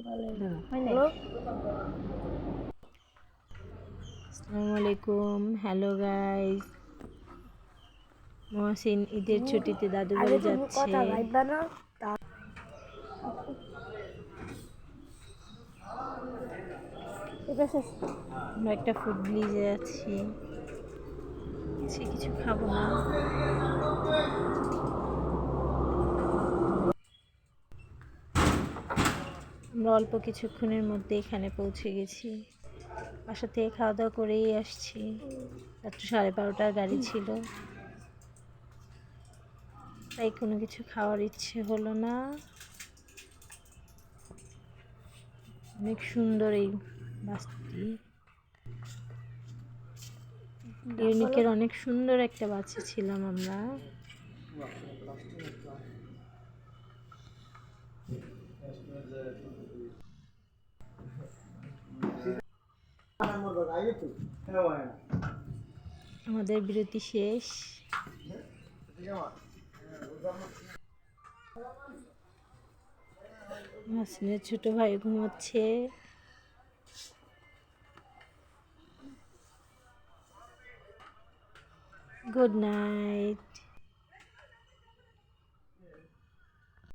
আসসালামু আলাইকুম, hello guys. Mohsin ঈদের ছুটিতে দাদু বাড়ি যাচ্ছে। আমরা একটা ফুড ভিলেজে আছি, সে কিছু খাবো না। আমরা অল্প কিছুক্ষণের মধ্যে এখানে পৌঁছে গেছি। বাসা থেকে খাওয়া দাওয়া করেই আসছি। রাত্র 12:30টার গাড়ি ছিল, তাই কোনো কিছু খাওয়ার ইচ্ছে হলো না। অনেক সুন্দর এই বাসটি, ইউনিকের অনেক সুন্দর একটা বাসে ছিলাম আমরা। আমাদের বিরতি শেষ। হাসিনের ছোট ভাই ঘুমাচ্ছে। Good night.